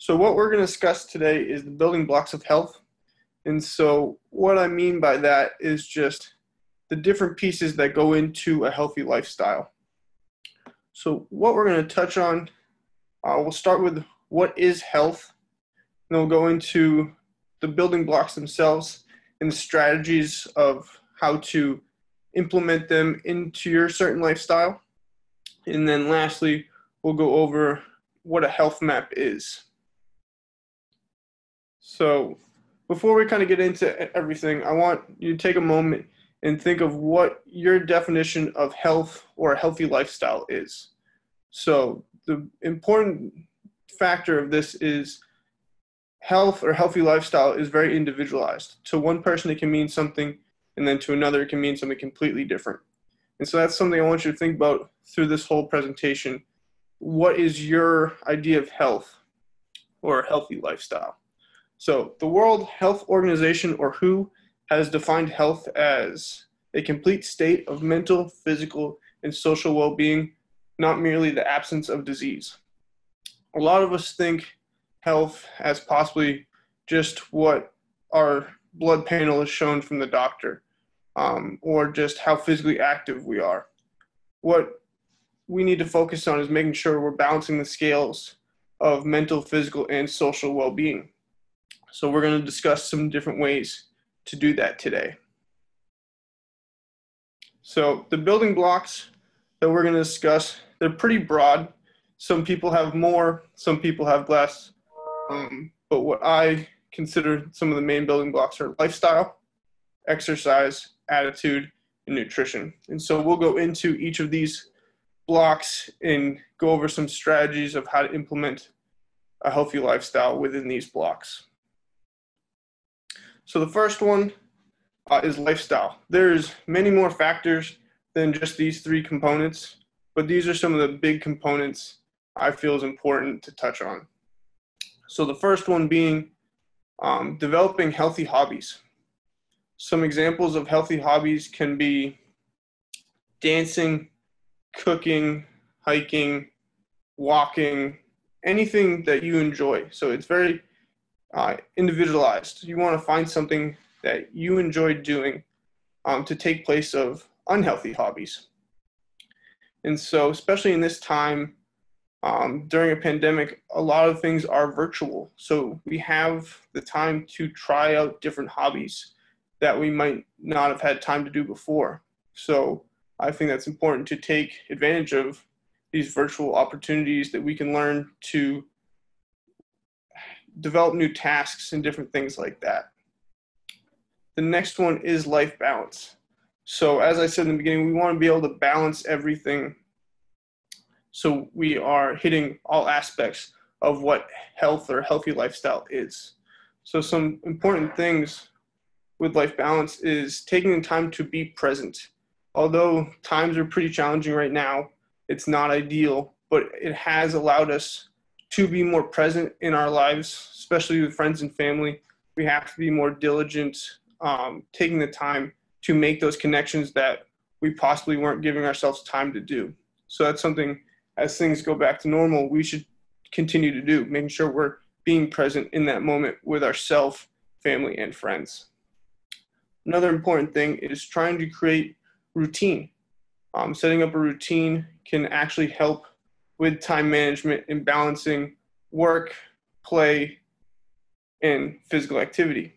So what we're going to discuss today is the building blocks of health. And so what I mean by that is just the different pieces that go into a healthy lifestyle. So what we're going to touch on, we'll start with what is health, and then we'll go into the building blocks themselves and the strategies of how to implement them into your certain lifestyle. And then lastly, we'll go over what a health map is. So before we kind of get into everything, I want you to take a moment and think of what your definition of health or a healthy lifestyle is. So the important factor of this is health or healthy lifestyle is very individualized. To one person, it can mean something, and then to another, it can mean something completely different. And so that's something I want you to think about through this whole presentation. What is your idea of health or a healthy lifestyle? So the World Health Organization, or WHO, has defined health as a complete state of mental, physical, and social well-being, not merely the absence of disease. A lot of us think health as possibly just what our blood panel is shown from the doctor, or just how physically active we are. What we need to focus on is making sure we're balancing the scales of mental, physical, and social well-being. So we're going to discuss some different ways to do that today. So the building blocks that we're going to discuss, they're pretty broad. Some people have more, some people have less. But what I consider some of the main building blocks are lifestyle, exercise, attitude, and nutrition. And so we'll go into each of these blocks and go over some strategies of how to implement a healthy lifestyle within these blocks. So the first one is lifestyle. There's many more factors than just these three components, but these are some of the big components I feel is important to touch on. So the first one being developing healthy hobbies. Some examples of healthy hobbies can be dancing, cooking, hiking, walking, anything that you enjoy. So it's very individualized. You want to find something that you enjoy doing to take place of unhealthy hobbies. And so especially in this time, during a pandemic, a lot of things are virtual. So we have the time to try out different hobbies that we might not have had time to do before. So I think that's important to take advantage of these virtual opportunities that we can learn to develop new tasks and different things like that. The next one is life balance. So as I said in the beginning, we want to be able to balance everything so we are hitting all aspects of what health or healthy lifestyle is. So some important things with life balance is taking the time to be present. Although times are pretty challenging right now, it's not ideal, but it has allowed us to be more present in our lives, especially with friends and family. We have to be more diligent, taking the time to make those connections that we possibly weren't giving ourselves time to do. So that's something, as things go back to normal, we should continue to do, making sure we're being present in that moment with ourselves, family, and friends. Another important thing is trying to create routine. Setting up a routine can actually help with time management and balancing work, play, and physical activity.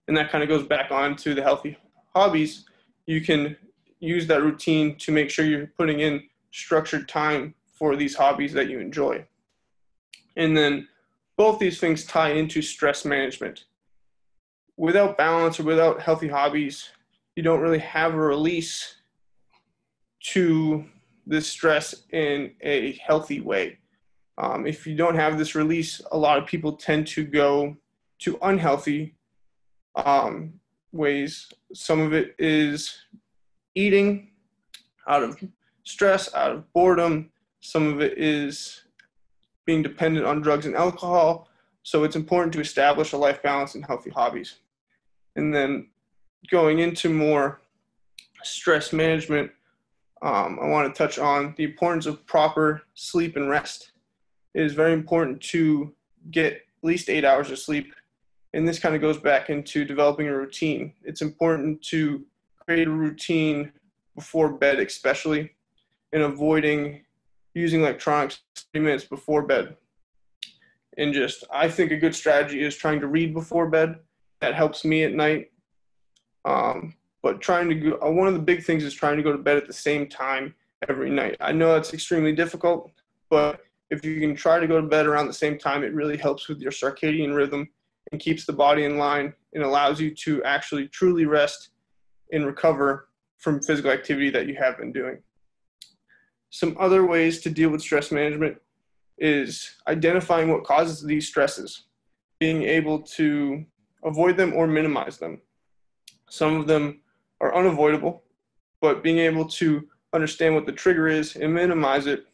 And that kind of goes back on to the healthy hobbies. You can use that routine to make sure you're putting in structured time for these hobbies that you enjoy. And then both these things tie into stress management. Without balance or without healthy hobbies, you don't really have a release to this stress in a healthy way. If you don't have this release, a lot of people tend to go to unhealthy ways. Some of it is eating out of stress, out of boredom. Some of it is being dependent on drugs and alcohol. So it's important to establish a life balance and healthy hobbies. And then going into more stress management, I want to touch on the importance of proper sleep and rest. it is very important to get at least 8 hours of sleep. And this kind of goes back into developing a routine. It's important to create a routine before bed, especially, and avoiding using electronics 30 minutes before bed. And I think a good strategy is trying to read before bed. That helps me at night. But one of the big things is trying to go to bed at the same time every night. I know that's extremely difficult, but if you can try to go to bed around the same time, it really helps with your circadian rhythm and keeps the body in line and allows you to actually truly rest and recover from physical activity that you have been doing. Some other ways to deal with stress management is identifying what causes these stresses, being able to avoid them or minimize them. Some of them are unavoidable, but being able to understand what the trigger is and minimize it.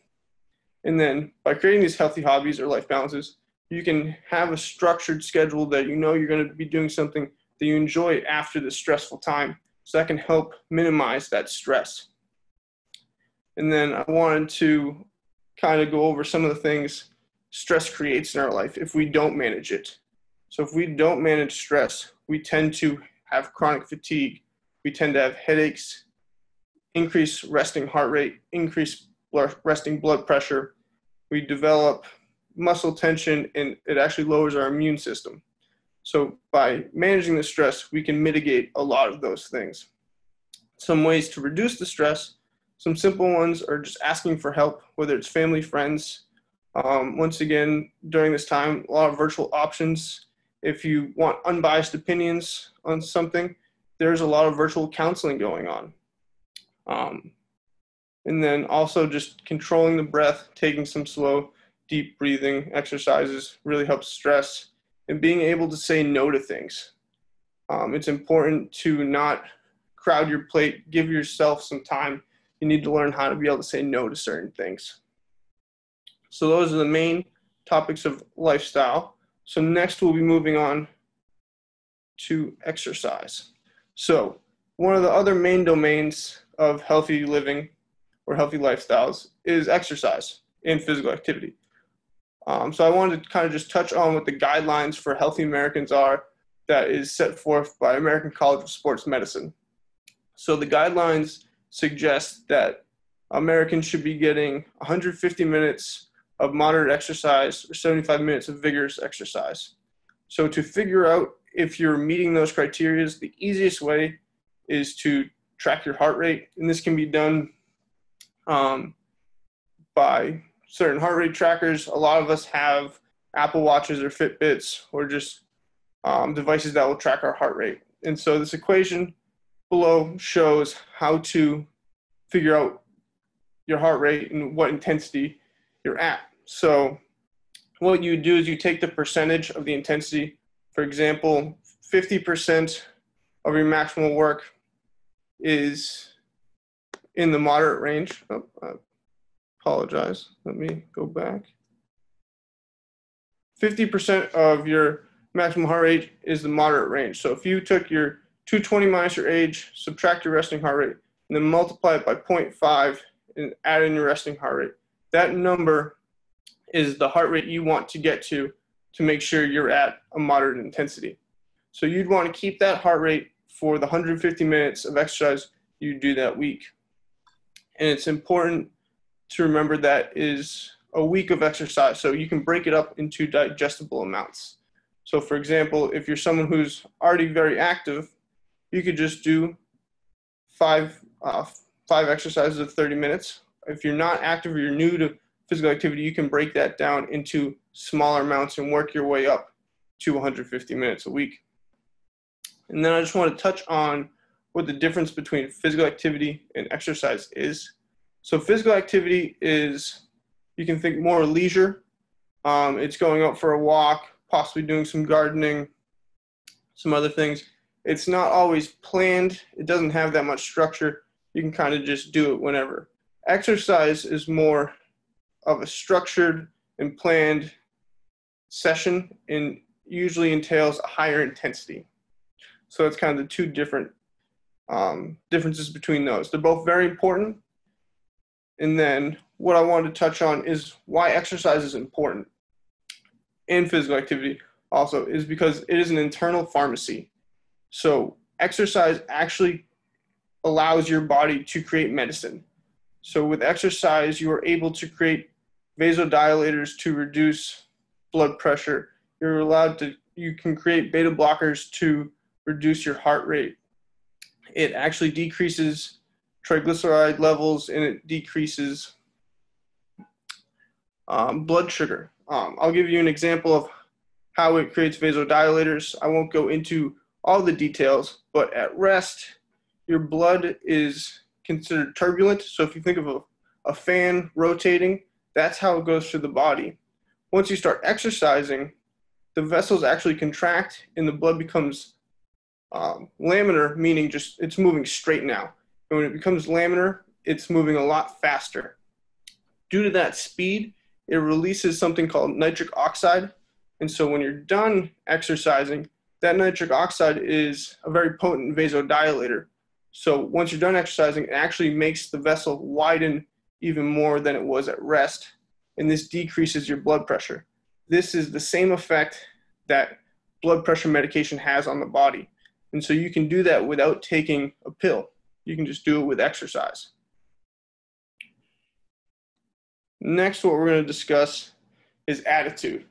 And then by creating these healthy hobbies or life balances, you can have a structured schedule that you know you're going to be doing something that you enjoy after this stressful time. So that can help minimize that stress. And then I wanted to kind of go over some of the things stress creates in our life if we don't manage it. So if we don't manage stress, we tend to have chronic fatigue. We tend to have headaches, increased resting heart rate, increased resting blood pressure. We develop muscle tension, and it actually lowers our immune system. So by managing the stress, we can mitigate a lot of those things. Some ways to reduce the stress, some simple ones are just asking for help, whether it's family, friends. Once again, during this time, a lot of virtual options. If you want unbiased opinions on something, there's a lot of virtual counseling going on. And then also just controlling the breath, taking some slow, deep breathing exercises really helps stress, and being able to say no to things. It's important to not crowd your plate, give yourself some time. You need to learn how to be able to say no to certain things. So those are the main topics of lifestyle. So next we'll be moving on to exercise. So one of the other main domains of healthy living or healthy lifestyles is exercise and physical activity. So I wanted to kind of just touch on what the guidelines for healthy Americans are that is set forth by American College of Sports Medicine. So the guidelines suggest that Americans should be getting 150 minutes of moderate exercise or 75 minutes of vigorous exercise. So to figure out if you're meeting those criteria, the easiest way is to track your heart rate. And this can be done by certain heart rate trackers. A lot of us have Apple Watches or Fitbits or just devices that will track our heart rate. And so this equation below shows how to figure out your heart rate and what intensity you're at. So what you do is you take the percentage of the intensity. For example, 50% of your maximal work is in the moderate range. Oh, I apologize. Let me go back. 50% of your maximum heart rate is the moderate range. So if you took your 220 minus your age, subtract your resting heart rate, and then multiply it by 0.5 and add in your resting heart rate, that number is the heart rate you want to get to make sure you're at a moderate intensity. So you'd want to keep that heart rate for the 150 minutes of exercise you do that week. And it's important to remember that is a week of exercise, so you can break it up into digestible amounts. So for example, if you're someone who's already very active, you could just do five exercises of 30 minutes. If you're not active or you're new to physical activity, you can break that down into smaller amounts and work your way up to 150 minutes a week. And then I just want to touch on what the difference between physical activity and exercise is. So physical activity is, you can think more leisure. It's going out for a walk, possibly doing some gardening, some other things. It's not always planned. It doesn't have that much structure. You can kind of just do it whenever. Exercise is more of a structured and planned session and usually entails a higher intensity. So it's kind of the two different differences between those. They're both very important. And then what I wanted to touch on is why exercise is important, and physical activity also, is because it is an internal pharmacy. So exercise actually allows your body to create medicine. So with exercise, you are able to create vasodilators to reduce blood pressure. You can create beta blockers to reduce your heart rate. It actually decreases triglyceride levels, and it decreases blood sugar. I'll give you an example of how it creates vasodilators. I won't go into all the details, but at rest, your blood is considered turbulent. So if you think of a fan rotating, that's how it goes through the body. Once you start exercising, the vessels actually contract and the blood becomes laminar, meaning just it's moving straight now. And when it becomes laminar, it's moving a lot faster. Due to that speed, it releases something called nitric oxide. And so when you're done exercising, that nitric oxide is a very potent vasodilator. So once you're done exercising, it actually makes the vessel widen even more than it was at rest. And this decreases your blood pressure. This is the same effect that blood pressure medication has on the body. And so you can do that without taking a pill. You can just do it with exercise. Next, what we're going to discuss is attitude.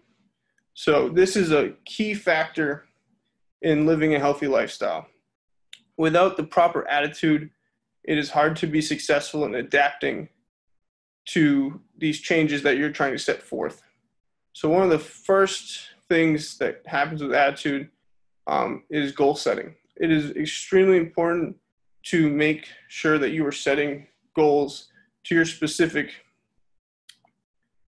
So this is a key factor in living a healthy lifestyle. Without the proper attitude, it is hard to be successful in adapting to these changes that you're trying to set forth. So one of the first things that happens with attitude is goal setting. It is extremely important to make sure that you are setting goals to your specific,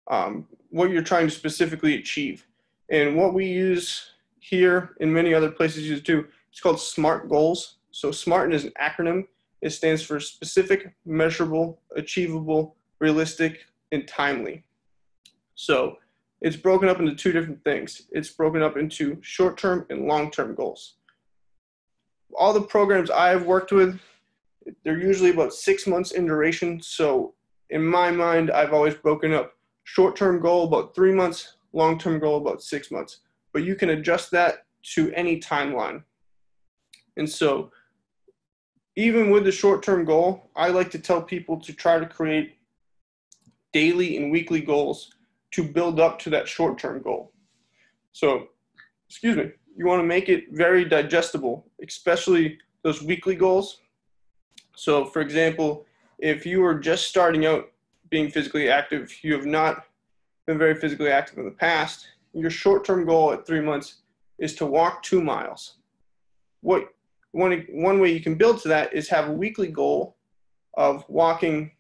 what you're trying to specifically achieve. And what we use here and many other places use too, it's called SMART goals. So SMART is an acronym. It stands for specific, measurable, achievable, realistic, and timely. So it's broken up into two different things. It's broken up into short-term and long-term goals. All the programs I've worked with, they're usually about 6 months in duration. So in my mind, I've always broken up short-term goal about 3 months, long-term goal about 6 months. But you can adjust that to any timeline. And so even with the short-term goal, I like to tell people to try to create daily and weekly goals to build up to that short-term goal. So, you want to make it very digestible, especially those weekly goals. So, for example, if you are just starting out being physically active, you have not been very physically active in the past, your short-term goal at 3 months is to walk 2 miles. One way you can build to that is have a weekly goal of walking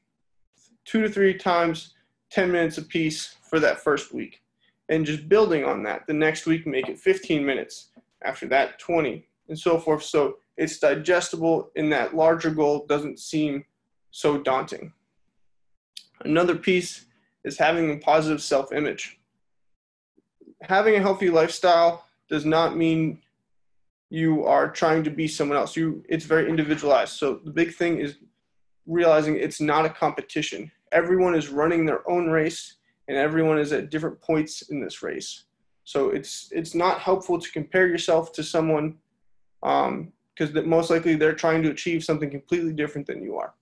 2 to 3 times, 10 minutes apiece for that first week. And just building on that. The next week, make it 15 minutes. After that, 20, and so forth. So it's digestible, and that larger goal doesn't seem so daunting. Another piece is having a positive self-image. Having a healthy lifestyle does not mean you are trying to be someone else. It's very individualized. So the big thing is realizing it's not a competition. Everyone is running their own race, and everyone is at different points in this race. So it's not helpful to compare yourself to someone because most likely they're trying to achieve something completely different than you are.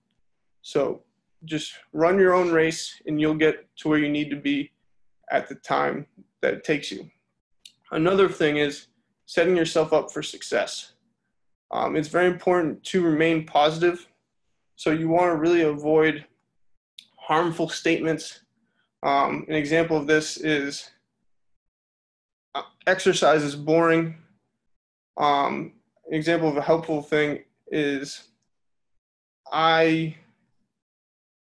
So just run your own race, and you'll get to where you need to be at the time that it takes you. Another thing is setting yourself up for success. It's very important to remain positive. So you want to really avoid harmful statements. An example of this is exercise is boring. An example of a helpful thing is I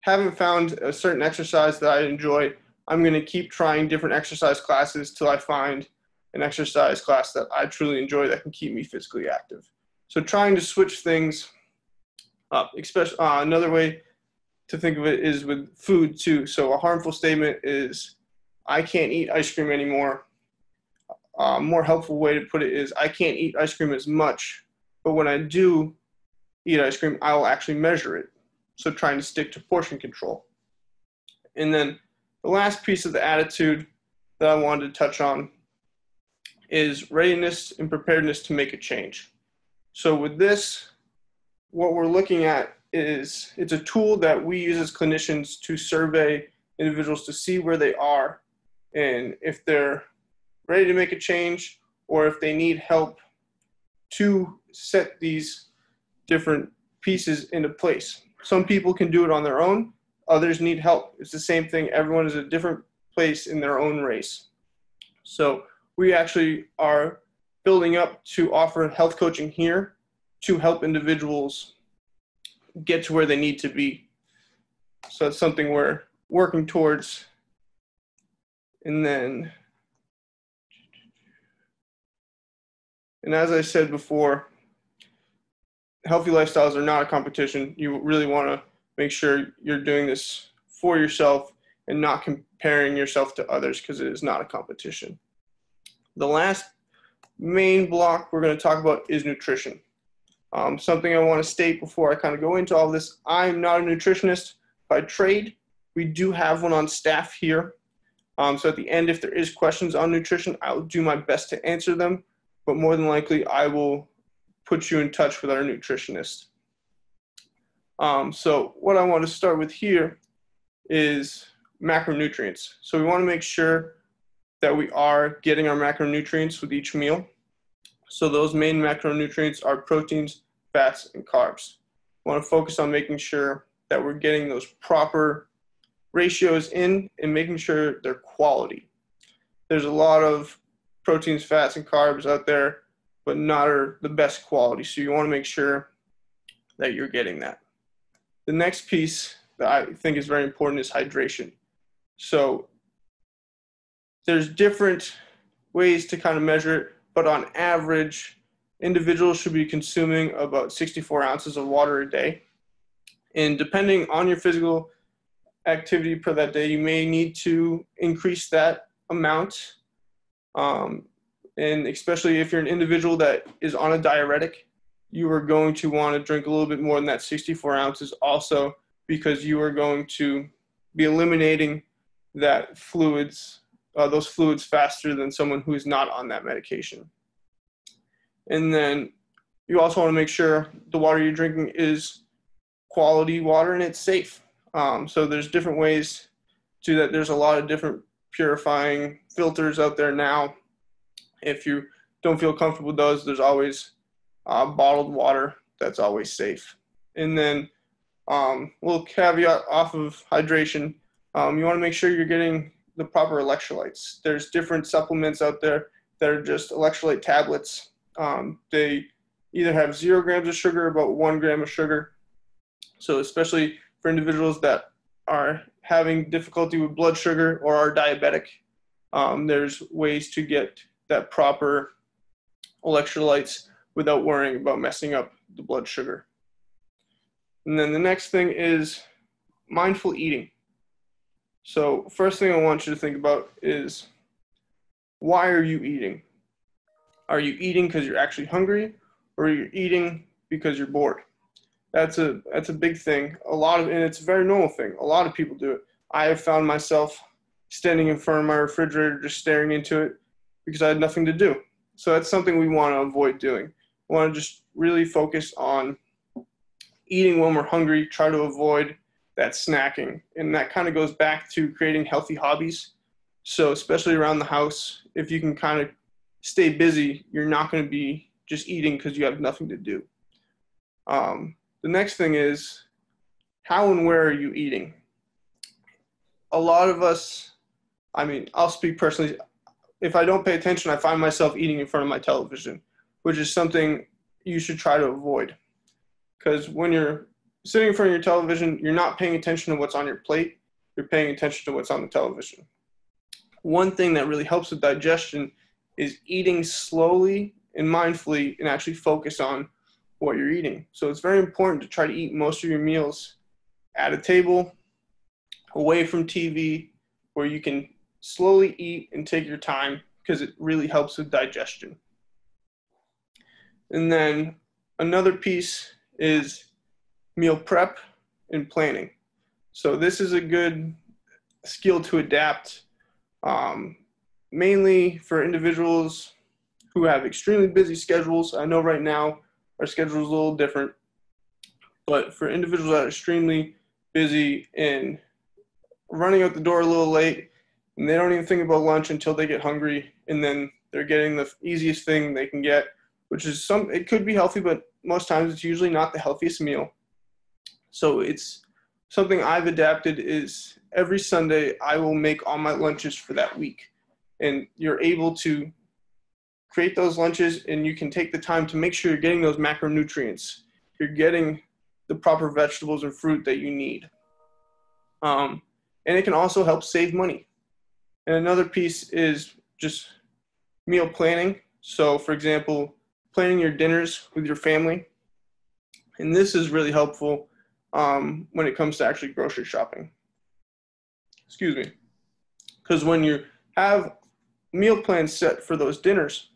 haven't found a certain exercise that I enjoy. I'm going to keep trying different exercise classes till I find an exercise class that I truly enjoy that can keep me physically active. So trying to switch things up, especially another way to think of it is with food too. So a harmful statement is, I can't eat ice cream anymore. A more helpful way to put it is, I can't eat ice cream as much, but when I do eat ice cream, I will actually measure it. So trying to stick to portion control. And then the last piece of the attitude that I wanted to touch on is readiness and preparedness to make a change. So with this, what we're looking at is it's a tool that we use as clinicians to survey individuals to see where they are and if they're ready to make a change or if they need help to set these different pieces into place. Some people can do it on their own, others need help. It's the same thing. Everyone is at a different place in their own race. So we actually are building up to offer health coaching here to help individuals get to where they need to be. So that's something we're working towards. And as I said before, healthy lifestyles are not a competition. You really want to make sure you're doing this for yourself and not comparing yourself to others, because it is not a competition. The last main block we're going to talk about is nutrition. Something I want to state before I kind of go into all this, I'm not a nutritionist by trade. We do have one on staff here. So at the end, if there is questions on nutrition, I'll do my best to answer them, but more than likely I will put you in touch with our nutritionist. So what I want to start with here is macronutrients. So we want to make sure that we are getting our macronutrients with each meal. So those main macronutrients are proteins, fats, and carbs. We want to focus on making sure that we're getting those proper ratios in and making sure they're quality. There's a lot of proteins, fats, and carbs out there, but not are the best quality. So you want to make sure that you're getting that. The next piece that I think is very important is hydration. So there's different ways to kind of measure it, but on average, individuals should be consuming about 64 ounces of water a day. And depending on your physical activity per that day, you may need to increase that amount. And especially if you're an individual that is on a diuretic, you are going to want to drink a little bit more than that 64 ounces also, because you are going to be eliminating that those fluids faster than someone who is not on that medication. And then you also want to make sure the water you're drinking is quality water and it's safe. So there's different ways to do that. There's a lot of different purifying filters out there now. If you don't feel comfortable with those, there's always bottled water that's always safe. And then little caveat off of hydration, you want to make sure you're getting the proper electrolytes. There's different supplements out there that are just electrolyte tablets. They either have 0 grams of sugar or about 1 gram of sugar. So especially for individuals that are having difficulty with blood sugar or are diabetic, there's ways to get that proper electrolytes without worrying about messing up the blood sugar. And then the next thing is mindful eating. So first thing I want you to think about is, why are you eating? Are you eating because you're actually hungry, or are you eating because you're bored? That's a big thing. And it's a very normal thing. A lot of people do it. I have found myself standing in front of my refrigerator just staring into it because I had nothing to do. So that's something we want to avoid doing. We want to just really focus on eating when we're hungry, try to avoid that snacking. And that kind of goes back to creating healthy hobbies. So especially around the house, if you can kind of stay busy, you're not going to be just eating because you have nothing to do. The next thing is, how and where are you eating? A lot of us, I'll speak personally, if I don't pay attention, I find myself eating in front of my television, which is something you should try to avoid. Because when you're sitting in front of your television, you're not paying attention to what's on your plate, you're paying attention to what's on the television. One thing that really helps with digestion is eating slowly and mindfully and actually focus on what you're eating. So it's very important to try to eat most of your meals at a table, away from TV, where you can slowly eat and take your time, because it really helps with digestion. And then another piece is meal prep and planning. So this is a good skill to adapt, mainly for individuals who have extremely busy schedules. I know right now our schedule is a little different, but for individuals that are extremely busy and running out the door a little late, and they don't even think about lunch until they get hungry, and then they're getting the easiest thing they can get, which is it could be healthy, but most times it's usually not the healthiest meal. So it's something I've adapted is every Sunday I will make all my lunches for that week. And you're able to create those lunches, and you can take the time to make sure you're getting those macronutrients. You're getting the proper vegetables and fruit that you need. And it can also help save money. And another piece is just meal planning. So, for example, planning your dinners with your family. And this is really helpful when it comes to actually grocery shopping. Excuse me. Because when you have meal plans set for those dinners,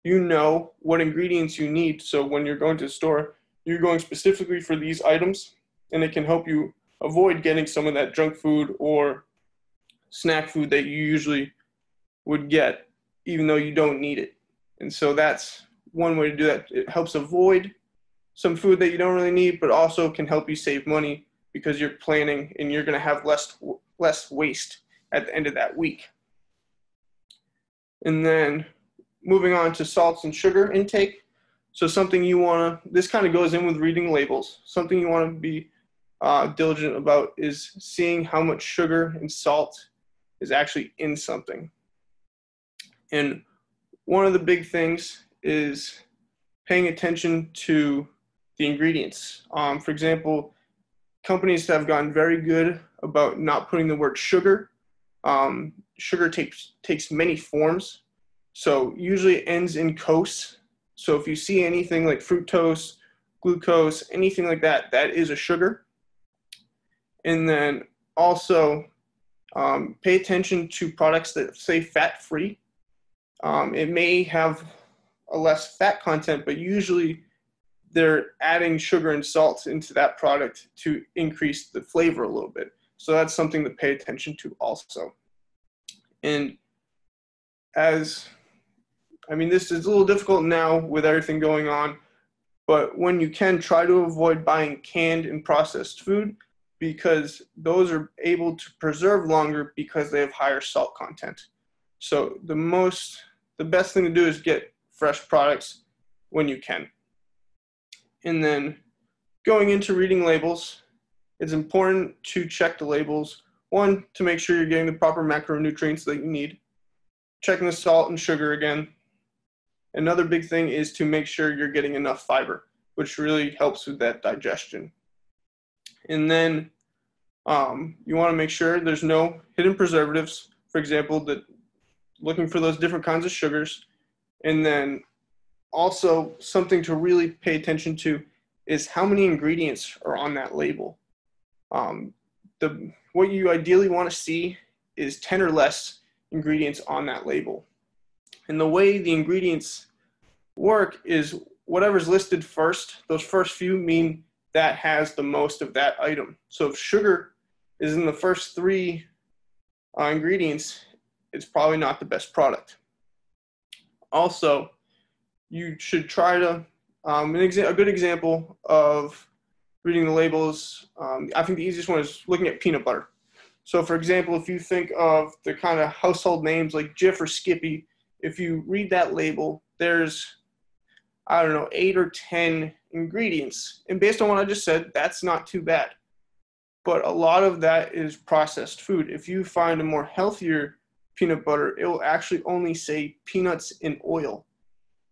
you know what ingredients you need. So when you're going to the store, you're going specifically for these items, and it can help you avoid getting some of that junk food or snack food that you usually would get, even though you don't need it. And so that's one way to do that. It helps avoid some food that you don't really need, but also can help you save money because you're planning and you're going to have less waste at the end of that week. And then moving on to salts and sugar intake. So something you want to, this kind of goes in with reading labels. Something you want to be diligent about is seeing how much sugar and salt is actually in something. And one of the big things is paying attention to the ingredients. For example, companies have gotten very good about not putting the word sugar. Sugar takes many forms. So usually it ends in "-ose". So if you see anything like fructose, glucose, anything like that, that is a sugar. And then also pay attention to products that say fat-free. It may have a less fat content, but usually they're adding sugar and salt into that product to increase the flavor a little bit. So that's something to pay attention to also. And this is a little difficult now with everything going on, but when you can, try to avoid buying canned and processed food because those are able to preserve longer because they have higher salt content. So the best thing to do is get fresh products when you can. And then going into reading labels, it's important to check the labels. One, to make sure you're getting the proper macronutrients that you need. Checking the salt and sugar again. Another big thing is to make sure you're getting enough fiber, which really helps with that digestion. And then you want to make sure there's no hidden preservatives. For example, looking for those different kinds of sugars. And then also something to really pay attention to is how many ingredients are on that label. What you ideally want to see is 10 or less ingredients on that label. And the way the ingredients work is whatever's listed first, those first few mean that has the most of that item. So if sugar is in the first three ingredients, it's probably not the best product. Also, you should try to, a good example of reading the labels, I think the easiest one is looking at peanut butter. So for example, if you think of the kind of household names like Jif or Skippy, if you read that label, there's, 8 or 10 ingredients. And based on what I just said, that's not too bad. But a lot of that is processed food. If you find a more healthier peanut butter, it will actually only say peanuts in oil.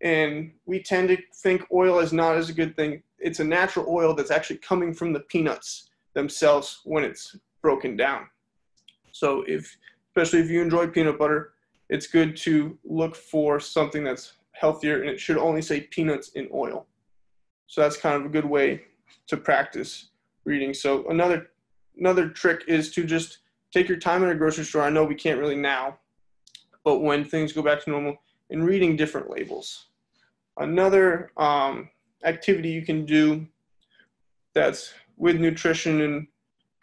And we tend to think oil is not as a good thing. It's a natural oil that's actually coming from the peanuts themselves when it's broken down. So especially if you enjoy peanut butter, it's good to look for something that's healthier, and it should only say peanuts in oil. So that's kind of a good way to practice reading. So another trick is to just take your time in a grocery store. I know we can't really now, but when things go back to normal, and reading different labels. Another activity you can do that's with nutrition and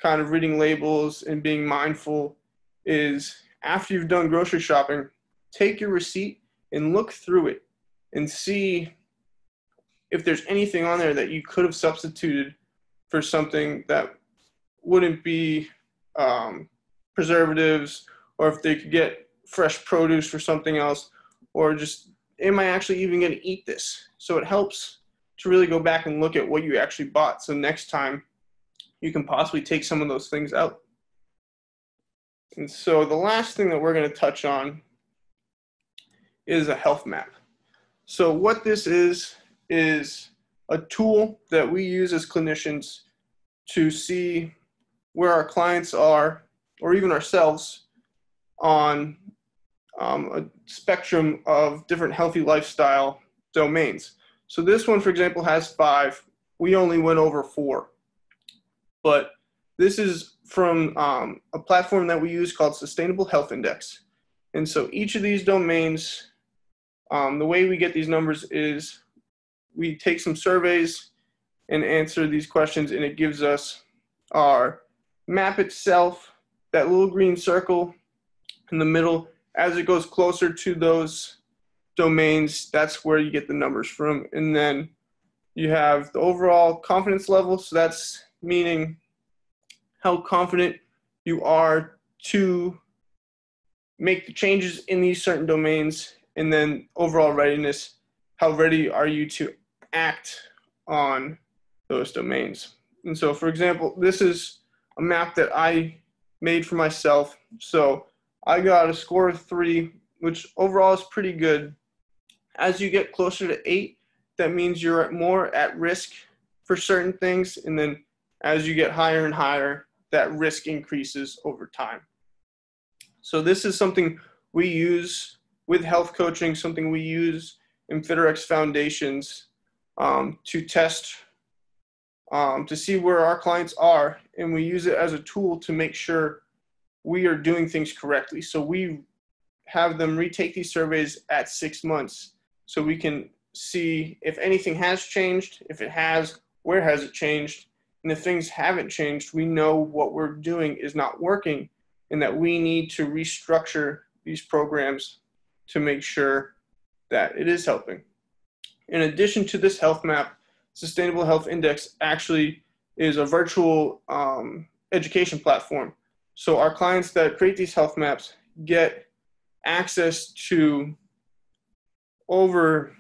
kind of reading labels and being mindful is after you've done grocery shopping, take your receipt and look through it and see if there's anything on there that you could have substituted for something that wouldn't be preservatives, or if they could get fresh produce for something else, or just, am I actually even going to eat this? So it helps to really go back and look at what you actually bought. So next time you can possibly take some of those things out. And so the last thing that we're going to touch on is a health map. So what this is a tool that we use as clinicians to see where our clients are, or even ourselves, on a spectrum of different healthy lifestyle domains. So this one, for example, has 5. We only went over 4. But this is from a platform that we use called Sustainable Health Index. And so each of these domains, the way we get these numbers is we take some surveys and answer these questions, and it gives us our map itself, that little green circle in the middle. As it goes closer to those domains, that's where you get the numbers from. And then you have the overall confidence level. So that's meaning how confident you are to make the changes in these certain domains. And then overall readiness, how ready are you to act on those domains. And so, for example, this is a map that I made for myself. So I got a score of 3, which overall is pretty good. As you get closer to 8, that means you're more at risk for certain things. And then as you get higher and higher, that risk increases over time. So this is something we use with health coaching, something we use in FitRx Foundations to test, to see where our clients are. And we use it as a tool to make sure we are doing things correctly. So we have them retake these surveys at 6 months so we can see if anything has changed. If it has, where has it changed? And if things haven't changed, we know what we're doing is not working and that we need to restructure these programs to make sure that it is helping. In addition to this health map, Sustainable Health Index actually is a virtual education platform. So our clients that create these health maps get access to over,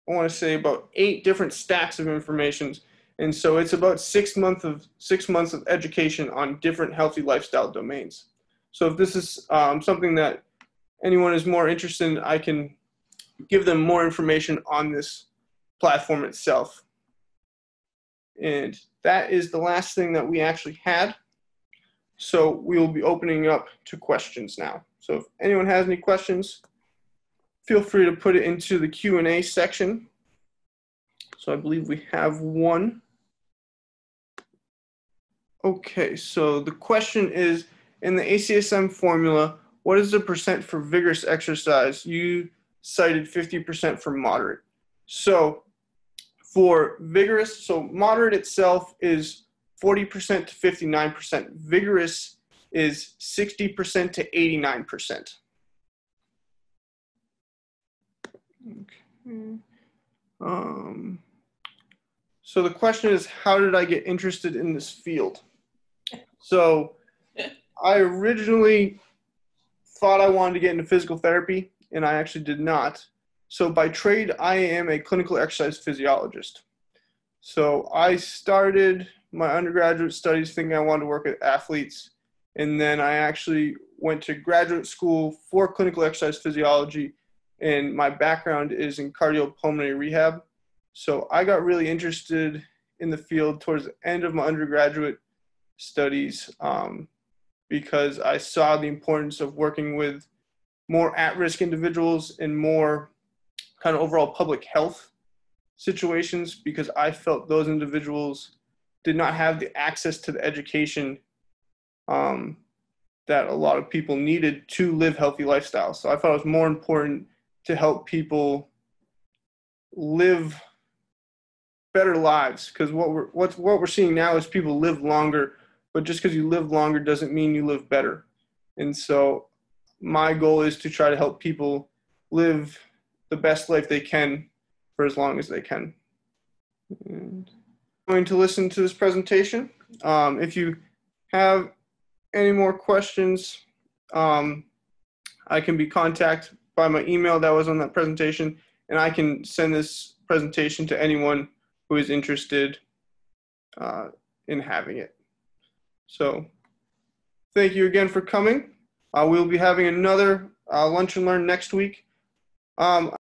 I want to say, about 8 different stacks of information. And so it's about 6 months of education on different healthy lifestyle domains. So if this is something that anyone is more interested in, I can give them more information on this platform itself. And that is the last thing that we actually had. So we will be opening up to questions now. So if anyone has any questions, feel free to put it into the Q&A section. So I believe we have one. Okay, so the question is, in the ACSM formula, what is the percent for vigorous exercise? You cited 50% for moderate. So for vigorous, so moderate itself is 40% to 59%. Vigorous is 60% to 89%. Okay. So the question is, how did I get interested in this field? So I originally thought I wanted to get into physical therapy, and I actually did not. So by trade, I am a clinical exercise physiologist. So I started my undergraduate studies thinking I wanted to work with athletes, and then I actually went to graduate school for clinical exercise physiology, and my background is in cardiopulmonary rehab. So I got really interested in the field towards the end of my undergraduate studies because I saw the importance of working with more at-risk individuals and more kind of overall public health situations, because I felt those individuals did not have the access to the education that a lot of people needed to live healthy lifestyles. So I thought it was more important to help people live better lives, because what we're seeing now is people live longer, but just because you live longer doesn't mean you live better. And so my goal is to try to help people live the best life they can for as long as they can. And I'm going to listen to this presentation. If you have any more questions, I can be contacted by my email that was on that presentation, and I can send this presentation to anyone who is interested in having it. So thank you again for coming. We'll be having another Lunch and Learn next week.